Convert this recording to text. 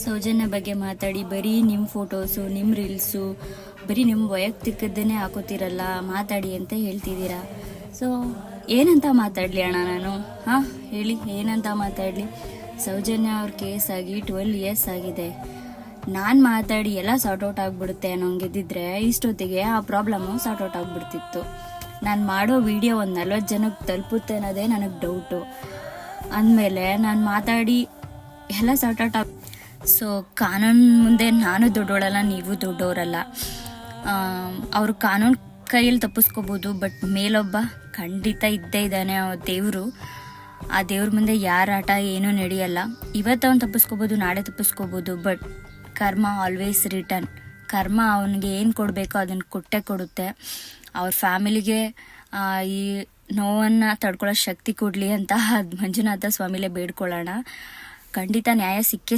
ಸೌಜನ್ಯ ಬಗ್ಗೆ ಮಾತಾಡಿ ಬರೀ ನಿಮ್ಮ ಫೋಟೋಸು ನಿಮ್ಮ ರೀಲ್ಸು ಬರೀ ನಿಮ್ಮ ವೈಯಕ್ತಿಕದ್ದನ್ನೇ ಹಾಕೋತಿರಲ್ಲ, ಮಾತಾಡಿ ಅಂತ ಹೇಳ್ತಿದ್ದೀರಾ. ಸೊ ಏನಂತ ಮಾತಾಡಲಿ ಅಣ್ಣ ನಾನು? ಹಾಂ ಹೇಳಿ, ಏನಂತ ಮಾತಾಡಲಿ? ಸೌಜನ್ಯ ಅವ್ರ ಕೇಸ್ ಆಗಿ 12 years ಆಗಿದೆ. ನಾನು ಮಾತಾಡಿ ಎಲ್ಲ ಸಾರ್ಟ್ ಔಟ್ ಆಗಿಬಿಡುತ್ತೆ ಅನ್ನೋಂಗಿದ್ದಿದ್ರೆ ಇಷ್ಟೊತ್ತಿಗೆ ಆ ಪ್ರಾಬ್ಲಮ್ಮು ಸಾರ್ಟ್ ಔಟ್ ಆಗಿಬಿಡ್ತಿತ್ತು. ನಾನು ಮಾಡೋ ವಿಡಿಯೋ ಒಂದು 40 ಜನಕ್ಕೆ ತಲುಪುತ್ತೆ ಅನ್ನೋದೇ ನನಗೆ ಡೌಟು. ಅಂದಮೇಲೆ ನಾನು ಮಾತಾಡಿ ಎಲ್ಲ ಸಾರ್ಟ್ ಔಟ್ ಆಗಿ, ಸೊ ಕಾನೂನು ಮುಂದೆ ನಾನು ದೊಡ್ಡೋಳಲ್ಲ, ನೀವು ದೊಡ್ಡವರಲ್ಲ. ಅವರು ಕಾನೂನು ಕೈಯಲ್ಲಿ ತಪ್ಪಿಸ್ಕೋಬೋದು, ಬಟ್ ಮೇಲೊಬ್ಬ ಖಂಡಿತ ಇದ್ದೇ ಇದ್ದಾನೆ, ದೇವರು. ಆ ದೇವ್ರ ಮುಂದೆ ಯಾರ ಆಟ ಏನೂ ನಡೆಯಲ್ಲ. ಇವತ್ತು ಅವ್ನು ತಪ್ಪಿಸ್ಕೋಬೋದು, ನಾಳೆ ತಪ್ಪಿಸ್ಕೋಬೋದು, ಬಟ್ ಕರ್ಮ ಆಲ್ವೇಸ್ ರಿಟರ್ನ್. ಕರ್ಮ ಅವನಿಗೆ ಏನು ಕೊಡಬೇಕೋ ಅದನ್ನು ಕೊಟ್ಟೇ ಕೊಡುತ್ತೆ. ಅವ್ರ ಫ್ಯಾಮಿಲಿಗೆ ಈ ನೋವನ್ನು ತಡ್ಕೊಳ್ಳೋ ಶಕ್ತಿ ಕೊಡಲಿ ಅಂತ ಮಂಜುನಾಥ ಸ್ವಾಮಿಲೇ ಬೇಡ್ಕೊಳ್ಳೋಣ. ಖಂಡಿತ ನ್ಯಾಯ ಸಿಕ್ಕೇ